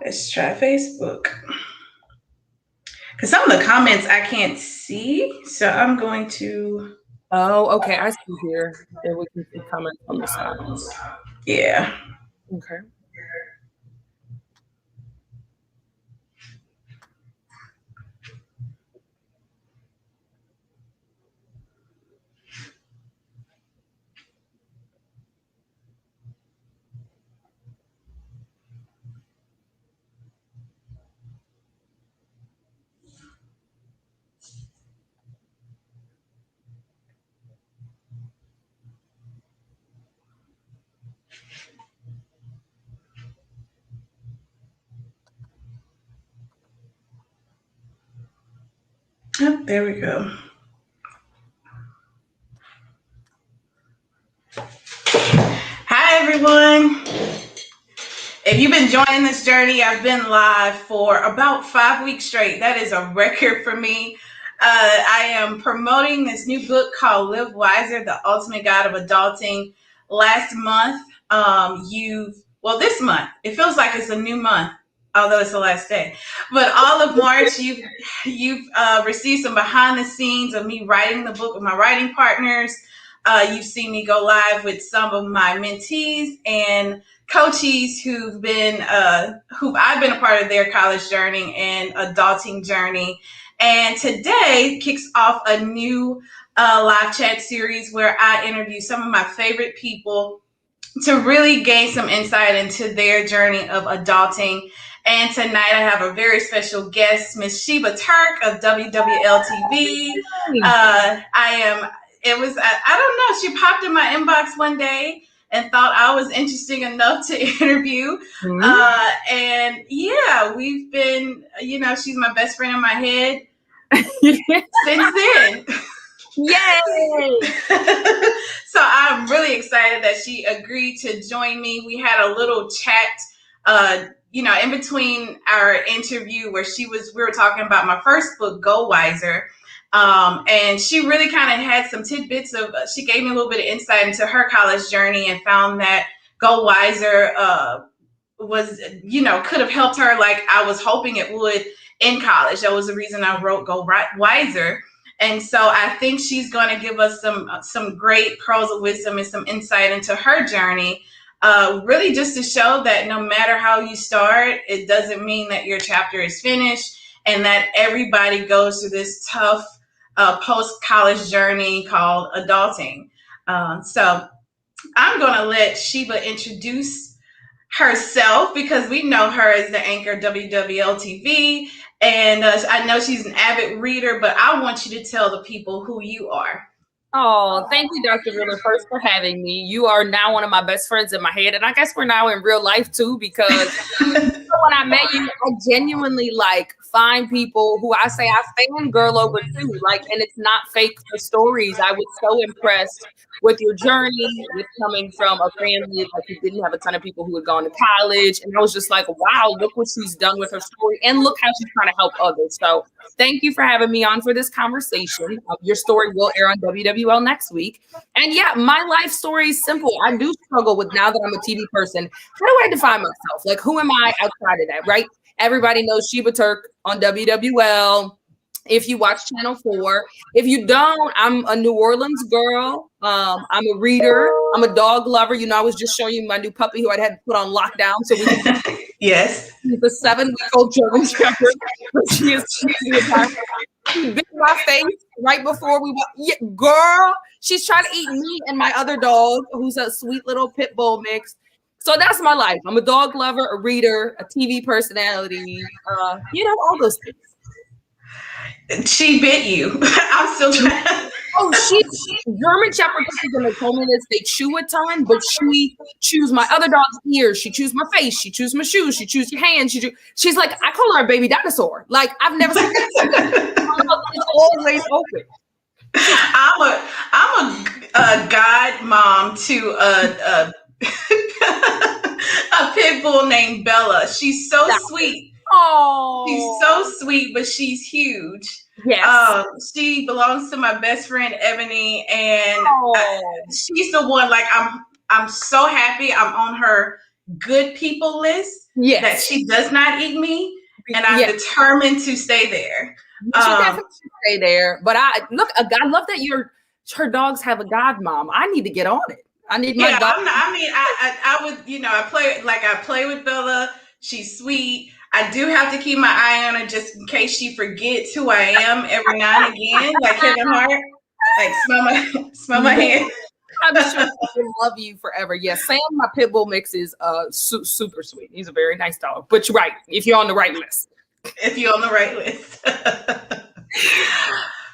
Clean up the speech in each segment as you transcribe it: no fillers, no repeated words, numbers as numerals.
Let's try Facebook. Because some of the comments I can't see, so I'm going to. Oh, okay. I see here. And we can see comments on the side. Yeah. Okay. Oh, there we go. Hi, everyone. If you've been joining this journey, I've been live for about 5 weeks straight. That is a record for me. I am promoting this new book called Live Wiser, The Ultimate Guide of Adulting. Last month, this month, it feels like it's a new month, although it's the last day. But all of March, you've received some behind the scenes of me writing the book with my writing partners. You've seen me go live with some of my mentees and coaches who've I've been a part of their college journey and adulting journey. And today kicks off a new live chat series where I interview some of my favorite people to really gain some insight into their journey of adulting. And tonight I have a very special guest, Miss Sheba Turk of WWLTV. I don't know, she popped in my inbox one day and thought I was interesting enough to interview. Mm-hmm. And yeah, we've been, she's my best friend in my head since then. Yay! So I'm really excited that she agreed to join me. We had a little chat, in between our interview where we were talking about my first book, Go Wiser. And she really kind of had some tidbits she gave me a little bit of insight into her college journey and found that Go Wiser could have helped her like I was hoping it would in college. That was the reason I wrote Go Wiser. And so I think she's going to give us some great pearls of wisdom and some insight into her journey. Really just to show that no matter how you start, it doesn't mean that your chapter is finished and that everybody goes through this tough post-college journey called adulting. So I'm going to let Sheba introduce herself because we know her as the anchor WWLTV. And I know she's an avid reader, but I want you to tell the people who you are. Oh, thank you, Dr. Rilla, first for having me. You are now one of my best friends in my head. And I guess we're now in real life, too, because when I met you, I genuinely find people who I say I fangirl over too. And it's not fake for stories. I was so impressed with your journey, with coming from a family who didn't have a ton of people who had gone to college. And I was just like, wow, look what she's done with her story. And look how she's trying to help others. So thank you for having me on for this conversation. Your story will air on WWL next week. And yeah, my life story is simple. I do struggle with, now that I'm a TV person, how do I define myself? Who am I outside of that, right? Everybody knows Sheba Turk on WWL. If you watch Channel 4, if you don't, I'm a New Orleans girl. I'm a reader. I'm a dog lover. I was just showing you my new puppy who I had to put on lockdown. So we can yes, the 7-week-old German Shepherd. She bit my face right before we went. Yeah, girl, she's trying to eat me and my other dog, who's a sweet little pit bull mix. So that's my life. I'm a dog lover, a reader, a TV personality, all those things. She bit you. I'm still trying. German Shepherd puppies in the commonest, they chew a ton, but she chews my other dog's ears. She chews my face. She chews my shoes. She chews your hands. She's like, I call her a baby dinosaur. I've never seen it's always open. I'm a god mom to a pit bull named Bella. She's so sweet. Oh, she's so sweet, but she's huge. Yes. She belongs to my best friend Ebony, and she's the one. I'm so happy I'm on her good people list that she does not eat me, and I'm determined to stay there. She definitely should stay there. But I love that her dogs have a godmom. I need to get on it. I need my dog. I would, I play with Bella. She's sweet. I do have to keep my eye on her just in case she forgets who I am every now and again, like Kevin Hart. Like smell my hand. I'm sure she'll love you forever. Yes, Sam, my pit bull mix is super sweet. He's a very nice dog. But you're right, if you're on the right list. If you're on the right list.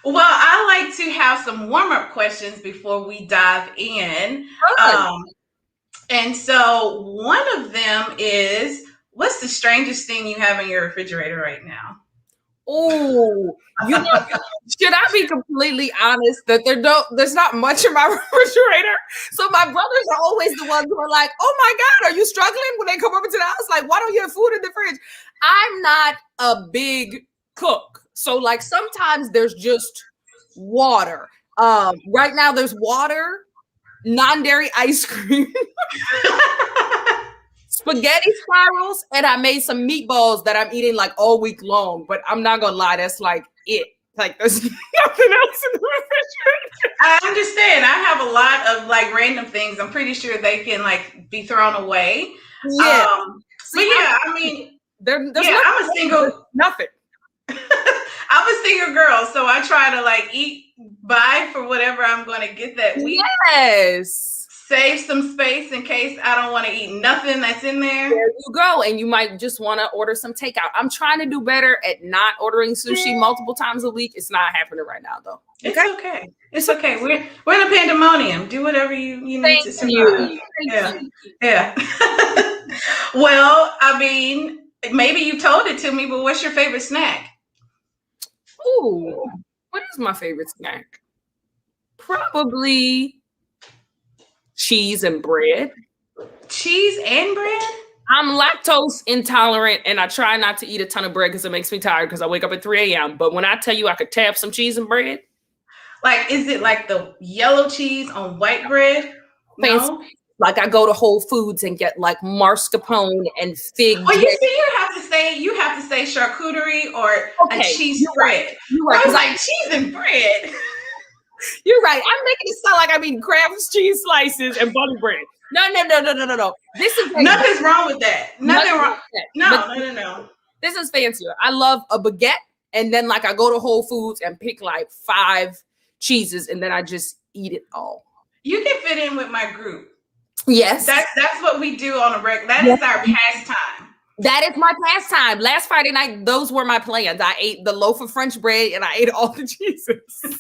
Well, I like to have some warm-up questions before we dive in. And so one of them is, what's the strangest thing you have in your refrigerator right now? Oh, should I be completely honest that there's not much in my refrigerator? So my brothers are always the ones who are like, oh my God, are you struggling when they come over to the house? Like, why don't you have food in the fridge? I'm not a big cook. So like sometimes there's just water. Right now there's water, non-dairy ice cream, spaghetti spirals, and I made some meatballs that I'm eating like all week long. But I'm not gonna lie, that's like it. Like there's nothing else in the refrigerator. I understand. I have a lot of like random things. I'm pretty sure they can like be thrown away. Yeah. I'm a single. Nothing. I'm a single girl, so I try to like buy for whatever I'm going to get that week. Yes. Save some space in case I don't want to eat nothing that's in there. There you go. And you might just want to order some takeout. I'm trying to do better at not ordering sushi multiple times a week. It's not happening right now, though. It's okay. It's okay. We're in a pandemonium. Do whatever you need to survive. Yeah. Well, I mean, maybe you told it to me, but what's your favorite snack? Ooh, what is my favorite snack? Probably cheese and bread. Cheese and bread? I'm lactose intolerant and I try not to eat a ton of bread because it makes me tired because I wake up at 3 a.m. But when I tell you I could tap some cheese and bread. Like, is it like the yellow cheese on white bread? No? Like I go to Whole Foods and get like mascarpone and fig. Well, you see, you have to say charcuterie or a cheese spread. You're right. I was like, cheese and bread. You're right. I'm making it sound like I'm eating Kraft's cheese slices and butter bread. No. This is nothing's wrong with that. Nothing wrong. No. This is fancier. I love a baguette, and then like I go to Whole Foods and pick like 5 cheeses, and then I just eat it all. You can fit in with my group. Yes, that's what we do on a break. That is our pastime. That is my pastime. Last Friday night, those were my plans. I ate the loaf of French bread and I ate all the cheeses.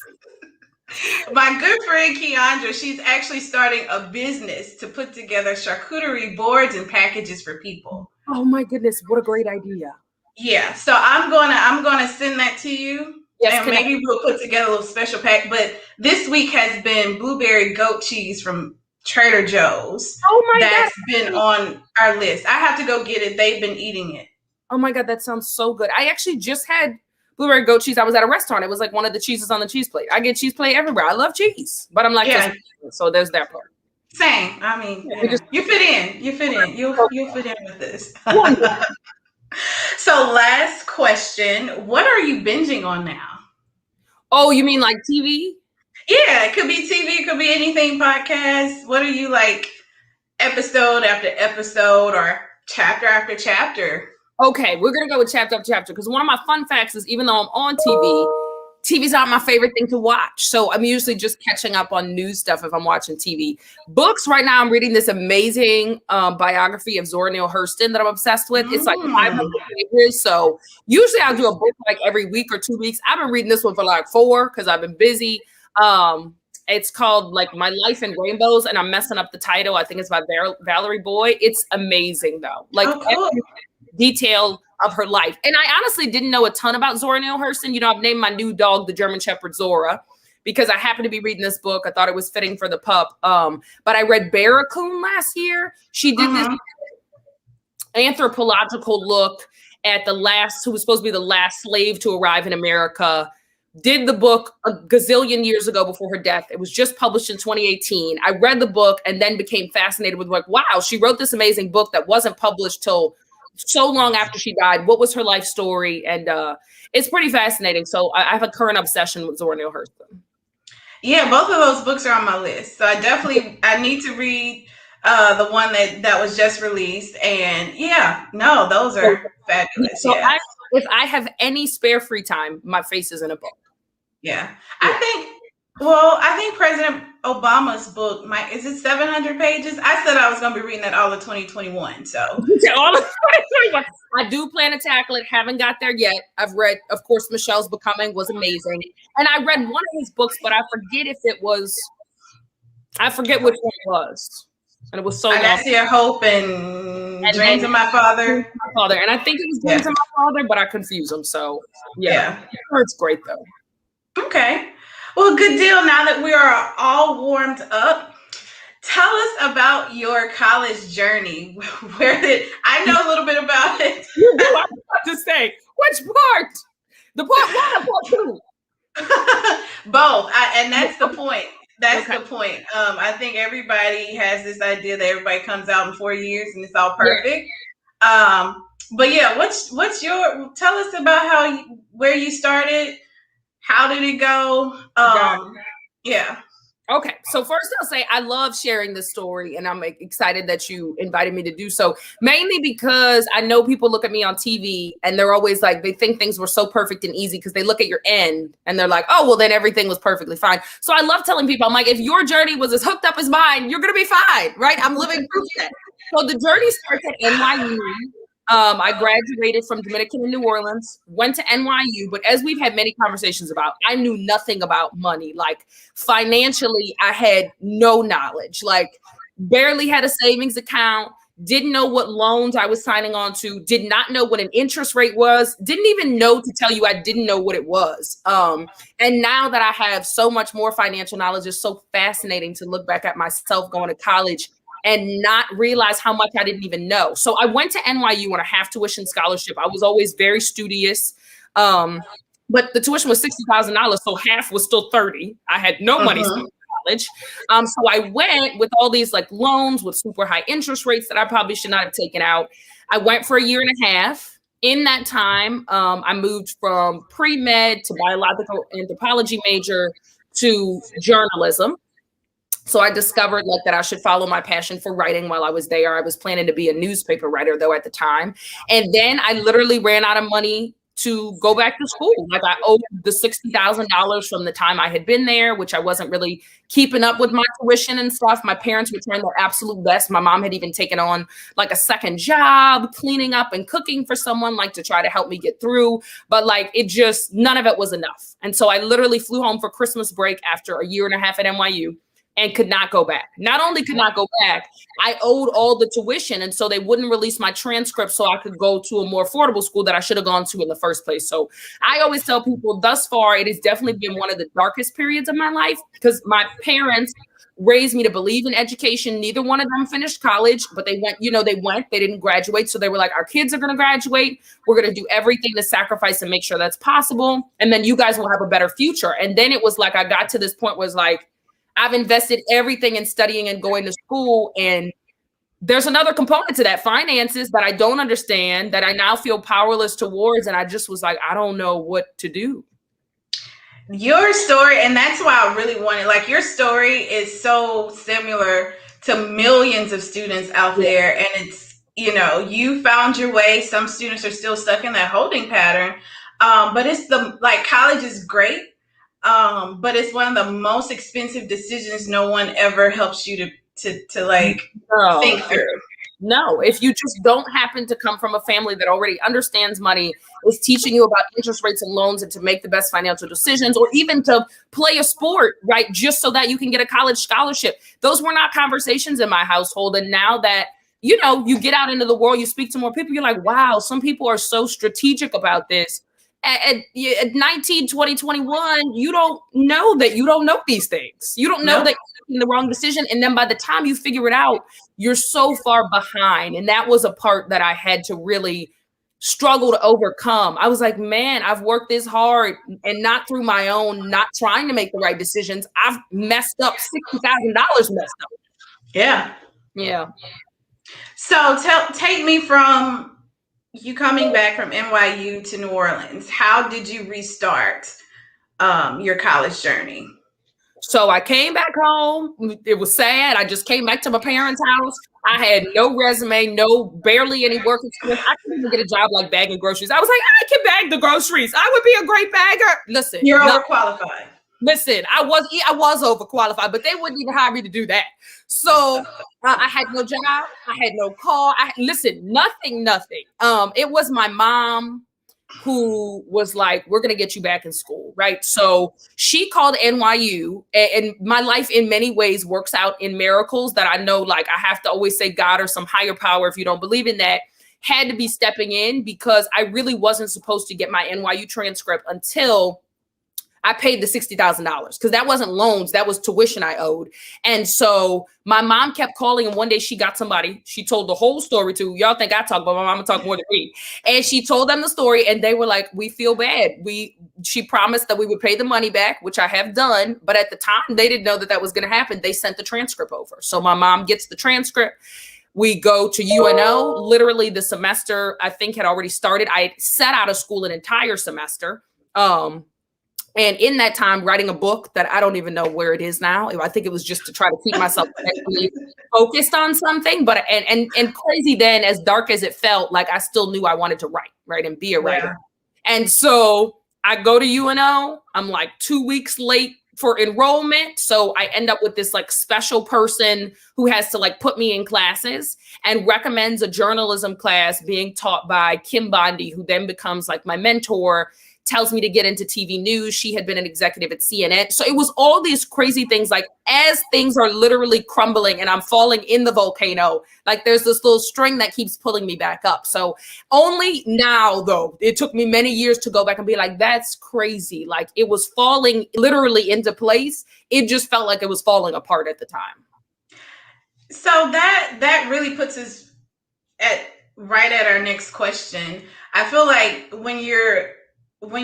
My good friend Keandra, she's actually starting a business to put together charcuterie boards and packages for people. Oh my goodness, what a great idea. Yeah, so I'm gonna send that to you. Yes, and maybe we'll put together a little special pack. But this week has been blueberry goat cheese from Trader Joe's. Oh my God. That's been on our list. I have to go get it. They've been eating it. Oh my God, that sounds so good. I actually just had blueberry goat cheese. I was at a restaurant. It was like one of the cheeses on the cheese plate. I get cheese plate everywhere. I love cheese, but I'm like, so there's that part. Same. I mean, you fit in. You fit in. You'll fit in with this. So last question, what are you binging on now? Oh, you mean like TV? Yeah, it could be TV, it could be anything, podcast. What are you like, episode after episode or chapter after chapter? Okay, we're going to go with chapter after chapter because one of my fun facts is even though I'm on TV, TV's not my favorite thing to watch. So I'm usually just catching up on news stuff if I'm watching TV. Books, right now I'm reading this amazing biography of Zora Neale Hurston that I'm obsessed with. It's like 500 pages. So usually I'll do a book like every week or 2 weeks. I've been reading this one for like 4 because I've been busy. It's called like My Life in Rainbows, and I'm messing up the title. I think it's by Valerie Boyd. It's amazing though. Like every detail of her life. And I honestly didn't know a ton about Zora Neale Hurston. You know, I've named my new dog the German Shepherd Zora because I happened to be reading this book. I thought it was fitting for the pup. But I read Barracoon last year. She did this anthropological look at who was supposed to be the last slave to arrive in America did the book a gazillion years ago before her death. It was just published in 2018. I read the book and then became fascinated with like, wow, she wrote this amazing book that wasn't published till so long after she died. What was her life story? And it's pretty fascinating. So I have a current obsession with Zora Neale Hurston. Yeah, both of those books are on my list. So I need to read the one that was just released. And yeah, no, those are fabulous. So yes. If I have any spare free time, my face is in a book. Yeah. I think President Obama's book is it 700 pages? I said I was going to be reading that all of 2021. So all of 2021. I do plan to tackle it. Haven't got there yet. I've read, of course, Michelle's Becoming was amazing. And I read one of his books, but I forget which one it was. And it was so long. I See Your Hope and Dreams of My Father. And I think it was Dreams of My Father, but I confuse them. So yeah. It's great though. Okay. Well, good deal. Now that we are all warmed up, tell us about your college journey. I know a little bit about it? You do. I was about to say, which part? The part 1 or part 2? Both. And that's the point. That's the point. I think everybody has this idea that everybody comes out in 4 years and it's all perfect. Yeah. But yeah, tell us about where you started. How did it go? Yeah. Okay. So first I'll say I love sharing this story and I'm excited that you invited me to do so, mainly because I know people look at me on TV and they're always like, they think things were so perfect and easy because they look at your end and they're like, oh, well, then everything was perfectly fine. So I love telling people, I'm like, if your journey was as hooked up as mine, you're going to be fine, right? I'm living proof of that. So the journey starts at NYU. I graduated from Dominican in New Orleans, went to NYU, but as we've had many conversations about, I knew nothing about money. Like financially, I had no knowledge, like barely had a savings account, didn't know what loans I was signing on to, did not know what an interest rate was, didn't even know to tell you I didn't know what it was. And now that I have so much more financial knowledge, it's so fascinating to look back at myself going to college and not realize how much I didn't even know. So I went to NYU on a half tuition scholarship. I was always very studious. But the tuition was $60,000. So half was still 30. I had no money to college. So I went with all these like loans with super high interest rates that I probably should not have taken out. I went for a year and a half. In that time, I moved from pre-med to biological anthropology major to journalism. So I discovered like that I should follow my passion for writing while I was there. I was planning to be a newspaper writer though at the time. And then I literally ran out of money to go back to school. Like I owed the $60,000 from the time I had been there, which I wasn't really keeping up with my tuition and stuff. My parents were trying their absolute best. My mom had even taken on like a second job, cleaning up and cooking for someone like to try to help me get through. But like none of it was enough. And so I literally flew home for Christmas break after a year and a half at NYU. And could not go back. Not only could not go back, I owed all the tuition. And so they wouldn't release my transcript so I could go to a more affordable school that I should have gone to in the first place. So I always tell people thus far, it has definitely been one of the darkest periods of my life because my parents raised me to believe in education. Neither one of them finished college, but they didn't graduate. So they were like, our kids are going to graduate. We're going to do everything to sacrifice and make sure that's possible. And then you guys will have a better future. And then it was like, I got to this point where it's like, I've invested everything in studying and going to school. And there's another component to that, finances, that I don't understand, that I now feel powerless towards. And I just was like, I don't know what to do. Your story, and that's why I really wanted, like, your story is so similar to millions of students out there. And it's, you found your way. Some students are still stuck in that holding pattern. But it's college is great. But it's one of the most expensive decisions no one ever helps you to think through. No, if you just don't happen to come from a family that already understands money, is teaching you about interest rates and loans and to make the best financial decisions, or even to play a sport, right, just so that you can get a college scholarship. Those were not conversations in my household. And now that, you get out into the world, you speak to more people, you're like, wow, some people are so strategic about this. At 19, 20, 21, you don't know that you don't know these things. You don't know that you're making the wrong decision. And then by the time you figure it out, you're so far behind. And that was a part that I had to really struggle to overcome. I was like, man, I've worked this hard and not through my own, not trying to make the right decisions. I've messed up $60,000 messed up. Yeah. Yeah. So take me from you coming back from NYU to New Orleans. How did you restart your college journey? So I came back home. It was sad. I just came back to my parents' house. I had no resume, barely any work experience. I couldn't even get a job like bagging groceries. I was like, I can bag the groceries. I would be a great bagger. Listen, you're overqualified. Listen, I was overqualified, but they wouldn't even hire me to do that. So I had no job. I had no call. Nothing. It was my mom who was like, we're going to get you back in school, right? So she called NYU, and my life in many ways works out in miracles that I know, like I have to always say God or some higher power, if you don't believe in that, had to be stepping in, because I really wasn't supposed to get my NYU transcript until I paid the $60,000, because that wasn't loans. That was tuition I owed. And so my mom kept calling, and one day she got somebody, she told the whole story to, y'all think I talk, but my mama talk more than me. And she told them the story, and they were like, we feel bad. She promised that we would pay the money back, which I have done. But at the time, they didn't know that was going to happen. They sent the transcript over. So my mom gets the transcript. We go to UNO. Literally the semester, I think, had already started. I sat out of school an entire semester. And in that time, writing a book that I don't even know where it is now. I think it was just to try to keep myself focused on something. But and crazy then, as dark as it felt, like I still knew I wanted to write, right, and be a writer. And so I go to UNO. I'm like 2 weeks late for enrollment. So I end up with this like special person who has to like put me in classes, and recommends a journalism class being taught by Kim Bondi, who then becomes like my mentor, tells me to get into TV news. She had been an executive at CNN. So it was all these crazy things, like as things are literally crumbling and I'm falling in the volcano, like there's this little string that keeps pulling me back up. So only now, though, it took me many years to go back and be like, that's crazy. Like it was falling literally into place. It just felt like it was falling apart at the time. So that really puts us right at our next question. I feel like when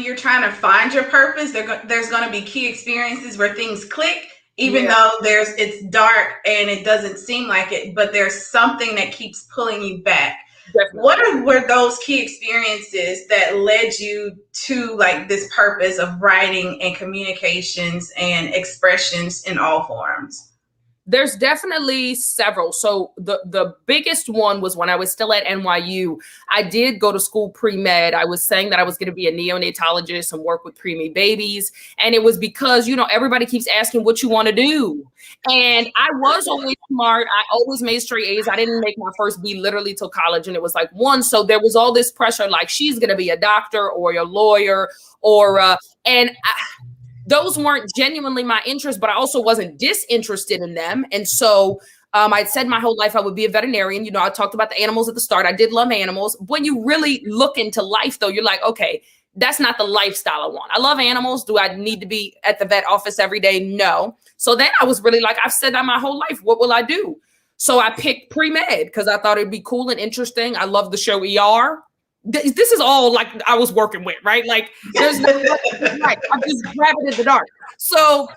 you're trying to find your purpose, there's going to be key experiences where things click, even though it's dark and it doesn't seem like it, but there's something that keeps pulling you back. Definitely. What were those key experiences that led you to like this purpose of writing and communications and expressions in all forms? There's definitely several. So the biggest one was when I was still at NYU. I did go to school pre-med. I was saying that I was going to be a neonatologist and work with preemie babies. And it was because, everybody keeps asking what you want to do. And I was always smart. I always made straight A's. I didn't make my first B literally till college. And it was like one. So there was all this pressure, like she's going to be a doctor or a lawyer those weren't genuinely my interest, but I also wasn't disinterested in them. And so I'd said my whole life I would be a veterinarian. I talked about the animals at the start. I did love animals. When you really look into life, though, you're like, okay, that's not the lifestyle I want. I love animals. Do I need to be at the vet office every day? No. So then I was really like, I've said that my whole life. What will I do? So I picked pre-med because I thought it'd be cool and interesting. I love the show ER. This is all like I was working with, right? Like there's no right. I'm just grabbing in the dark. So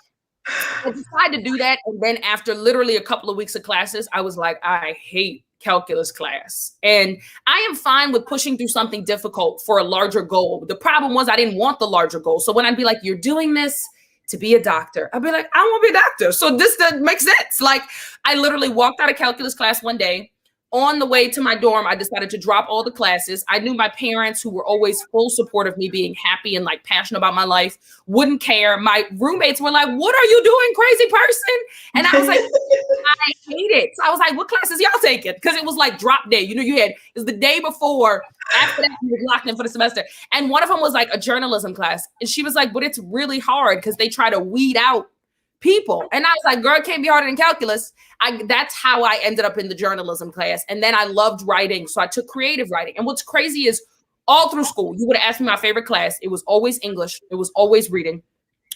I decided to do that. And then after literally a couple of weeks of classes, I was like, I hate calculus class. And I am fine with pushing through something difficult for a larger goal. The problem was I didn't want the larger goal. So when I'd be like, you're doing this to be a doctor, I'd be like, I want to be a doctor. So this doesn't make sense. Like I literally walked out of calculus class one day. On the way to my dorm, I decided to drop all the classes. I knew my parents, who were always full support of me being happy and like passionate about my life, wouldn't care. My roommates were like, what are you doing, crazy person? And I was like, I hate it. So I was like, what classes y'all taking? Because it was like drop day. It was the day before. After that, we were locked in for the semester. And one of them was like a journalism class. And she was like, but it's really hard because they try to weed out people. And I was like, girl, it can't be harder than calculus. That's how I ended up in the journalism class. And then I loved writing. So I took creative writing. And what's crazy is all through school, you would have asked me my favorite class. It was always English. It was always reading.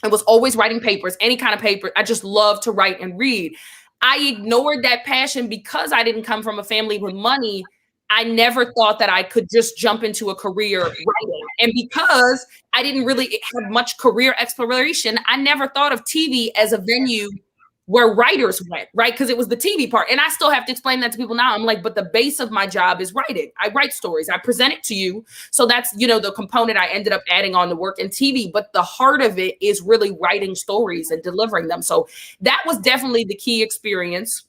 It was always writing papers, any kind of paper. I just love to write and read. I ignored that passion because I didn't come from a family with money. I never thought that I could just jump into a career writing. And because I didn't really have much career exploration, I never thought of TV as a venue where writers went, right? Because it was the TV part. And I still have to explain that to people now. I'm like, but the base of my job is writing. I write stories. I present it to you. So that's, the component I ended up adding on to work in TV. But the heart of it is really writing stories and delivering them. So that was definitely the key experience.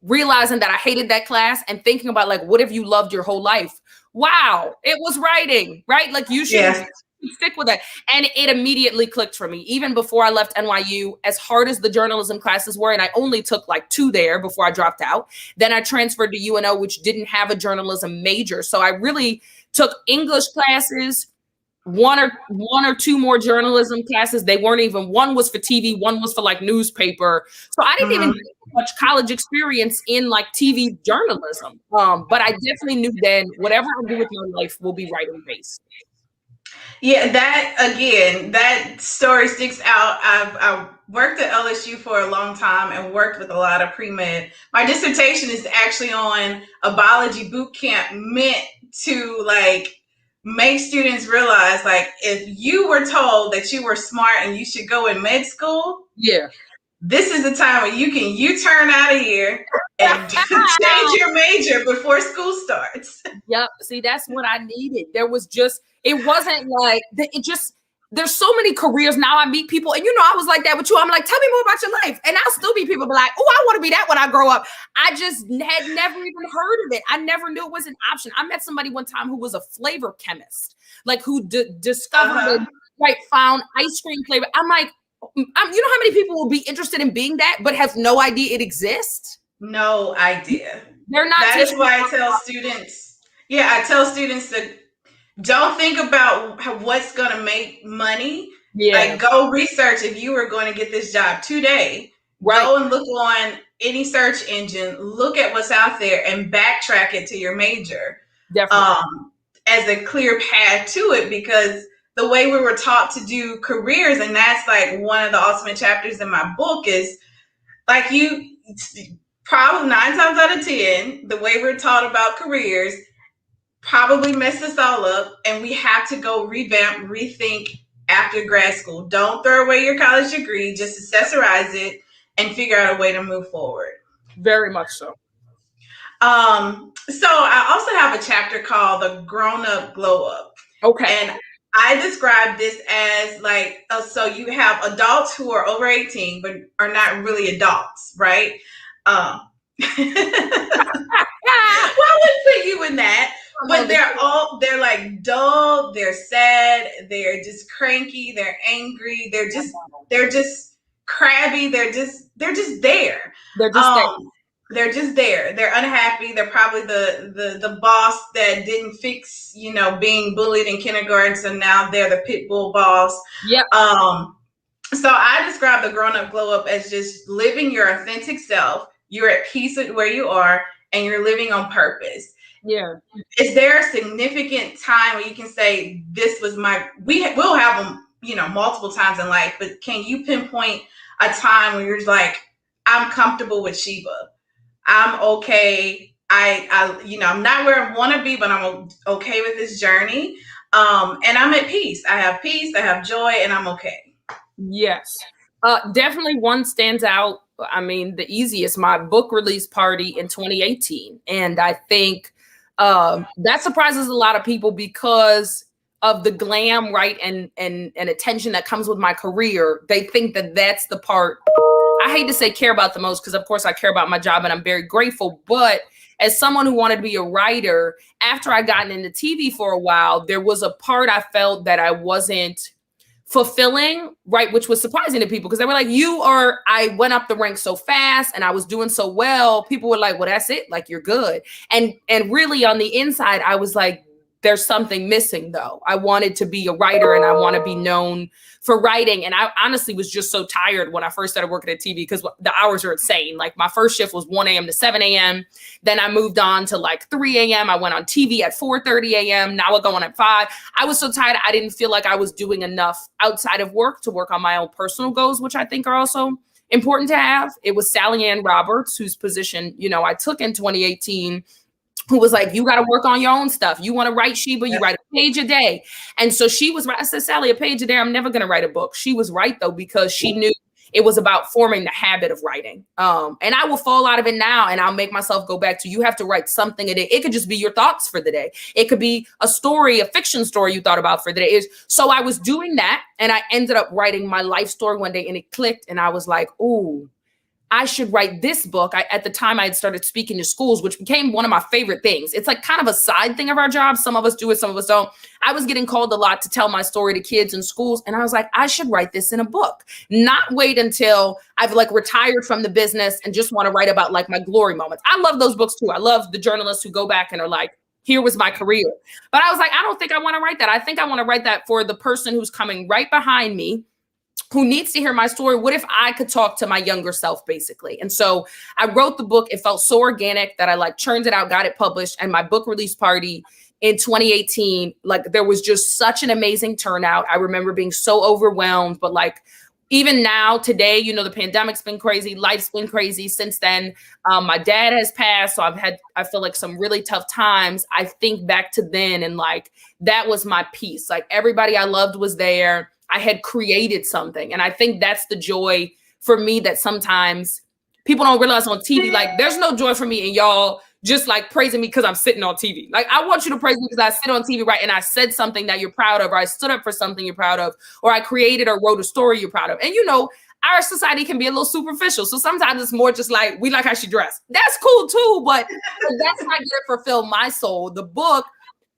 Realizing that I hated that class and thinking about, like, what have you loved your whole life? Wow, it was writing, right? Like, you should stick with it. And it immediately clicked for me. Even before I left NYU, as hard as the journalism classes were, and I only took like 2 there before I dropped out. Then I transferred to UNO, which didn't have a journalism major. So I really took English classes, one or two more journalism classes. They weren't even, one was for TV, one was for like newspaper. So I didn't even get much college experience in like TV journalism. But I definitely knew then whatever I do with my life will be writing based. Yeah, that story sticks out. I worked at LSU for a long time and worked with a lot of pre-med. My dissertation is actually on a biology boot camp meant to like make students realize, like, if you were told that you were smart and you should go in med school, this is the time when you can U-turn out of here and change your major before school starts. Yep. See, that's what I needed. It wasn't like, there's so many careers now. I meet people, and I was like that with you. I'm like, tell me more about your life. And I'll still be people be like, oh, I want to be that when I grow up. I just had never even heard of it. I never knew it was an option. I met somebody one time who was a flavor chemist, like who discovered, found ice cream flavor. I'm like, you know how many people will be interested in being that, but have no idea it exists? No idea. They're not. That is why I tell students. Yeah, I tell students to don't think about what's going to make money. Yeah. Like, go research if you were going to get this job today. Right. Go and look on any search engine, look at what's out there, and backtrack it to your major. Definitely. As a clear path to it, because the way we were taught to do careers, and that's like one of the ultimate chapters in my book, is like probably 9 times out of 10, the way we're taught about careers probably messed us all up, and we have to go revamp, rethink after grad school. Don't throw away your college degree, just accessorize it and figure out a way to move forward. Very much so. So I also have a chapter called The Grown Up Glow Up. Okay. And I describe this as like, so you have adults who are over 18, but are not really adults, right? Well, I wouldn't put you in that. But they're like dull, they're sad, they're just cranky, they're angry, they're just crabby, they're just there. They're just there. They're unhappy. They're probably the boss that didn't fix, being bullied in kindergarten, so now they're the pit bull boss. Yep. So I describe the grown up glow up as just living your authentic self. You're at peace with where you are, and you're living on purpose. Yeah. Is there a significant time where you can say this was we'll have them, multiple times in life, but can you pinpoint a time where you're like, I'm comfortable with Sheba. I'm okay. I'm not where I want to be, but I'm okay with this journey. And I'm at peace. I have peace, I have joy, and I'm okay. Yes. Definitely one stands out. I mean, the easiest, my book release party in 2018. And I think that surprises a lot of people because of the glam, right? And attention that comes with my career. They think that that's the part I hate to say care about the most, because of course I care about my job and I'm very grateful. But as someone who wanted to be a writer, after I gotten into TV for a while, there was a part I felt that I wasn't fulfilling, right? Which was surprising to people because they were like, I went up the ranks so fast and I was doing so well. People were like, well, that's it. Like, you're good. And really on the inside, I was like, there's something missing though. I wanted to be a writer and I want to be known for writing. And I honestly was just so tired when I first started working at TV because the hours are insane. Like my first shift was 1 a.m. to 7 a.m. Then I moved on to like 3 a.m. I went on TV at 4:30 a.m. Now we're going at 5. I was so tired. I didn't feel like I was doing enough outside of work to work on my own personal goals, which I think are also important to have. It was Sally Ann Roberts, whose position, I took in 2018, who was like, you got to work on your own stuff. You want to write, Sheba, you write a page a day. And so she was right. I said, Sally, a page a day, I'm never going to write a book. She was right, though, because she knew it was about forming the habit of writing. And I will fall out of it now, and I'll make myself go back to, you have to write something a day. It could just be your thoughts for the day. It could be a story, a fiction story you thought about for the day. So I was doing that, and I ended up writing my life story one day, and it clicked. And I was like, ooh, I should write this book. At the time I had started speaking to schools, which became one of my favorite things. It's like kind of a side thing of our job. Some of us do it, some of us don't. I was getting called a lot to tell my story to kids in schools. And I was like, I should write this in a book, not wait until I've like retired from the business and just want to write about like my glory moments. I love those books too. I love the journalists who go back and are like, here was my career. But I was like, I don't think I want to write that. I think I want to write that for the person who's coming right behind me, who needs to hear my story. What if I could talk to my younger self, basically? And so I wrote the book. It felt so organic that I like churned it out, got it published. And my book release party in 2018, like there was just such an amazing turnout. I remember being so overwhelmed, but like even now today, you know, the pandemic's been crazy. Life's been crazy since then. My dad has passed. So I feel like some really tough times. I think back to then and like, that was my piece. Like everybody I loved was there. I had created something. And I think that's the joy for me that sometimes people don't realize on TV. Like there's no joy for me in y'all just like praising me because I'm sitting on TV. Like I want you to praise me because I sit on TV, right? And I said something that you're proud of, or I stood up for something you're proud of, or I created or wrote a story you're proud of. And you know, our society can be a little superficial. So sometimes it's more just like, we like how she dressed. That's cool too, but that's not gonna fulfill my soul. The book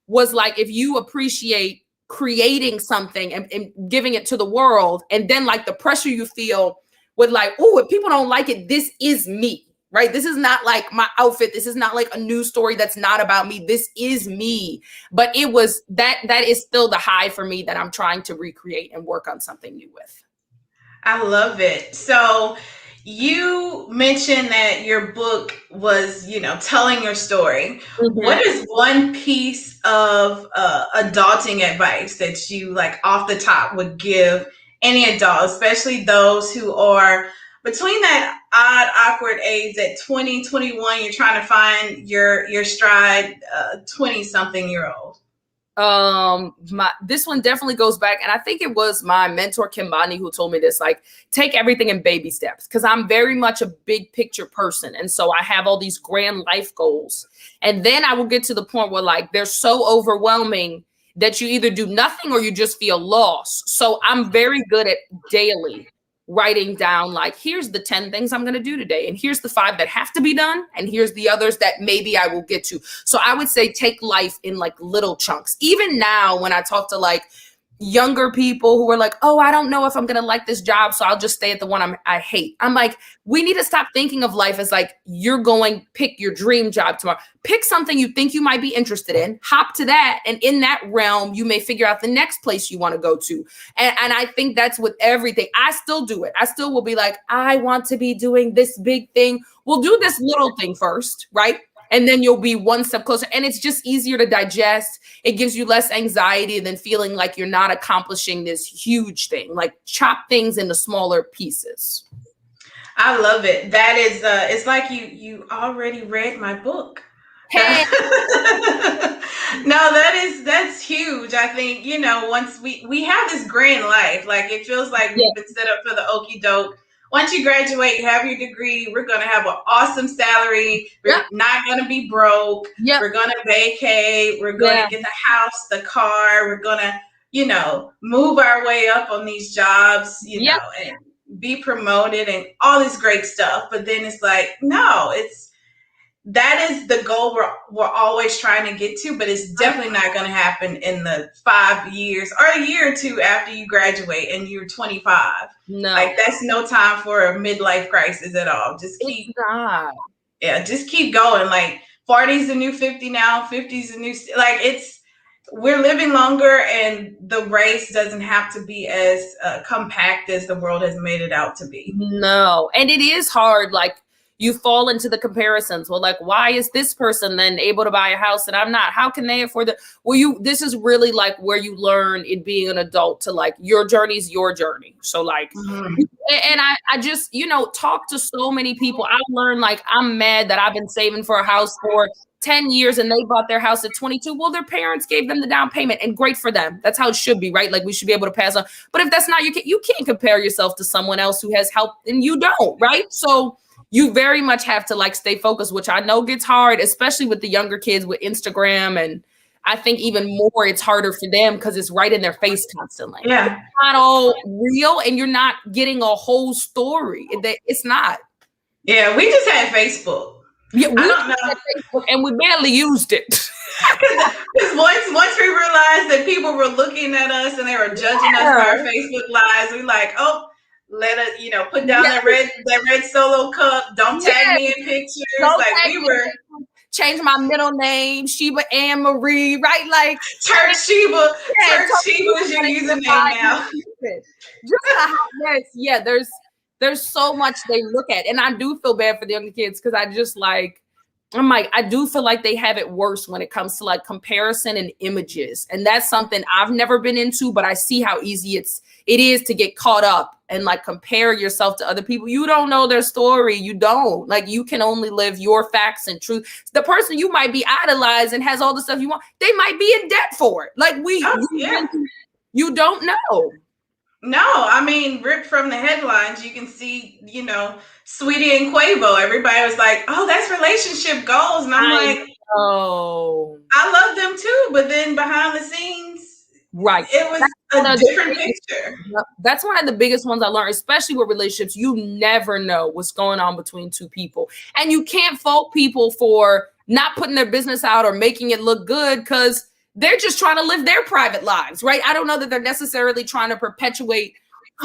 was like, if you appreciate creating something and giving it to the world, and then like the pressure you feel with like, oh, if people don't like it, this is me, right? This is not like my outfit. This is not like a news story that's not about me. This is me. But it was that is still the high for me that I'm trying to recreate and work on something new with. I love it. So you mentioned that your book was, you know, telling your story. Mm-hmm. What is one piece of adulting advice that you like off the top would give any adult, especially those who are between that odd, awkward age at 20, 21, you're trying to find your stride, 20-something-year-old? This one definitely goes back, and I think it was my mentor Kimbani who told me this, like, take everything in baby steps, because I'm very much a big picture person, and so I have all these grand life goals, and then I will get to the point where like they're so overwhelming that you either do nothing or you just feel lost. So I'm very good at daily writing down like, here's the 10 things I'm going to do today, and here's the 5 that have to be done, and here's the others that maybe I will get to. So I would say take life in like little chunks. Even now when I talk to like younger people who are like, oh, I don't know if I'm going to like this job, so I'll just stay at the one I hate. I'm like, we need to stop thinking of life as like, you're going pick your dream job tomorrow. Pick something you think you might be interested in, hop to that. And in that realm, you may figure out the next place you want to go to. And I think that's with everything. I still do it. I still will be like, I want to be doing this big thing. We'll do this little thing first, right? And then you'll be one step closer. And it's just easier to digest. It gives you less anxiety than feeling like you're not accomplishing this huge thing. Like chop things into smaller pieces. I love it. That is, it's like you already read my book. Hey. No, that's huge. I think, you know, once we have this grand life, like it feels like we've been set up for the okie doke. Once you graduate, have your degree, we're going to have an awesome salary. We're not going to be broke. We're going to vacate. We're going to get the house, the car. We're going to, you know, move our way up on these jobs, you know, and be promoted and all this great stuff. But then it's like, no, that is the goal we're always trying to get to, but it's definitely not going to happen in the 5 years or a year or two after you graduate and you're 25. No, like that's no time for a midlife crisis at all. Just keep going. Like 40 is the new 50 now. 50 is the new, like we're living longer, and the race doesn't have to be as compact as the world has made it out to be. No, and it is hard. Like, you fall into the comparisons. Well, like, why is this person then able to buy a house and I'm not? How can they afford it? Well, this is really like where you learn in being an adult to like, your journey is your journey. So like, and I just, you know, talk to so many people. I've learned like, I'm mad that I've been saving for a house for 10 years and they bought their house at 22. Well, their parents gave them the down payment, and great for them. That's how it should be, right? Like, we should be able to pass on. But if that's not, you can't compare yourself to someone else who has help and you don't, right? So you very much have to like stay focused, which I know gets hard, especially with the younger kids with Instagram. And I think even more it's harder for them because it's right in their face constantly. Yeah. It's not all real and you're not getting a whole story. It's not. Yeah, we just had Facebook. Yeah, I don't know. Facebook and we barely used it. Because once we realized that people were looking at us and they were judging us for our Facebook lives, we like, oh, let us, put down that red Solo cup. Don't tag me in pictures. Change my middle name, Sheba Ann Marie, right? Like Turk Sheba. Turk Sheba is your username now. Just a hot mess. Yeah, there's so much they look at. And I do feel bad for the younger kids because I do feel like they have it worse when it comes to like comparison and images. And that's something I've never been into, but I see how easy it is to get caught up and like compare yourself to other people. You don't know their story. You don't. Like, you can only live your facts and truth. The person you might be idolizing has all the stuff you want. They might be in debt for it. Like you don't know. No, I mean, ripped from the headlines, you can see, Sweetie and Quavo. Everybody was like, oh, that's relationship goals. And I'm like, oh, I love them too. But then behind the scenes, right, it was a different picture. That's one of the biggest ones I learned, especially with relationships. You never know what's going on between two people. And you can't fault people for not putting their business out or making it look good because they're just trying to live their private lives, right? I don't know that they're necessarily trying to perpetuate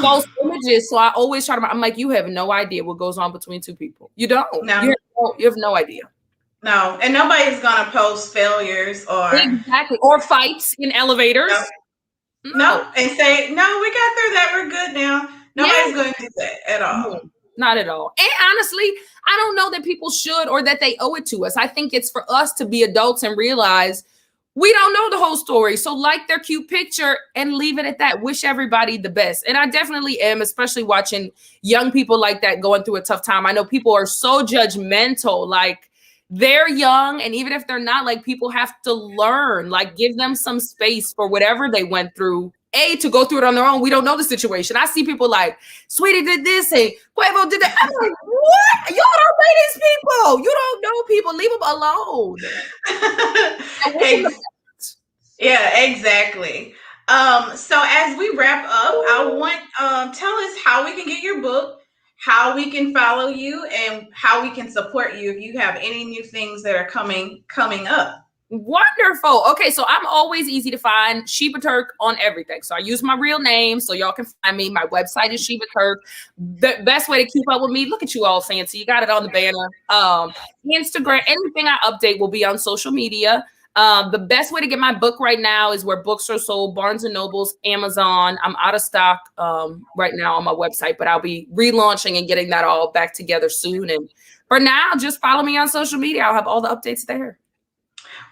false images. So I always I'm like, you have no idea what goes on between two people. You don't. No. You have no idea. No. And nobody's going to post failures or fights in elevators. No. And say, no, we got through that. We're good now. Nobody's going to do that at all. No, not at all. And honestly, I don't know that people should or that they owe it to us. I think it's for us to be adults and realize we don't know the whole story. So like their cute picture and leave it at that. Wish everybody the best. And I definitely am, especially watching young people like that going through a tough time. I know people are so judgmental. Like, they're young. And even if they're not, like, people have to learn, like, give them some space for whatever they went through. To go through it on their own. We don't know the situation. I see people like, Sweetie did this and Quavo did that. I'm like, what? You don't know these people. You don't know people. Leave them alone. Yeah, exactly. So as we wrap up, I want tell us how we can get your book, how we can follow you, and how we can support you if you have any new things that are coming up. Wonderful. Okay, so I'm always easy to find. Sheba Turk on everything. So I use my real name so y'all can find me. My website is Sheba Turk. The best way to keep up with me, look at you all fancy. You got it on the banner. Instagram, anything I update will be on social media. The best way to get my book right now is where books are sold: Barnes and Nobles, Amazon. I'm out of stock right now on my website, but I'll be relaunching and getting that all back together soon. And for now, just follow me on social media. I'll have all the updates there.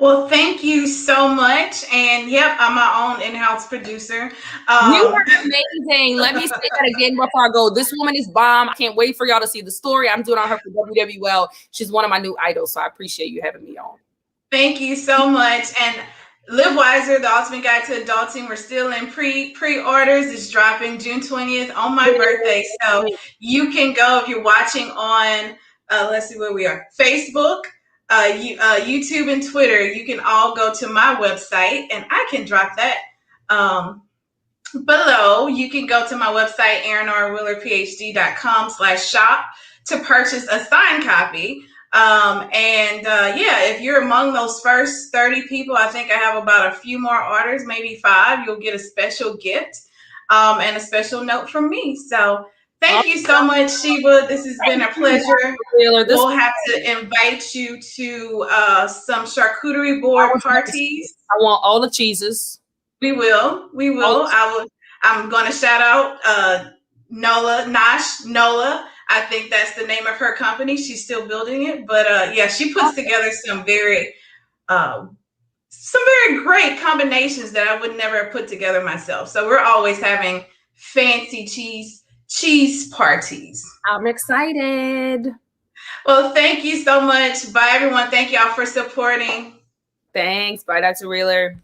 Well, thank you so much. And yep, I'm my own in-house producer. You are amazing. Let me say that again before I go. This woman is bomb. I can't wait for y'all to see the story I'm doing on her for WWL. She's one of my new idols, so I appreciate you having me on. Thank you so much. And Live Wiser, the Ultimate Guide to Adulting, we're still in pre-orders. It's dropping June 20th on my birthday. So you can go if you're watching on, let's see where we are, Facebook, YouTube and Twitter. You can all go to my website, and I can drop that below. You can go to my website, erinrwillerphd.com/shop to purchase a signed copy. If you're among those first 30 people, I think I have about a few more orders, maybe 5. You'll get a special gift and a special note from me. So thank you so much, Sheba. This has been a pleasure. We'll have to invite you to some charcuterie board parties. I want all the cheeses. We will. I'm going to shout out Nola. I think that's the name of her company. She's still building it, but she puts together some very great combinations that I would never put together myself. So we're always having fancy cheese parties. I'm excited. Well, thank you so much. Bye, everyone. Thank y'all for supporting. Thanks. Bye, Dr. Wheeler.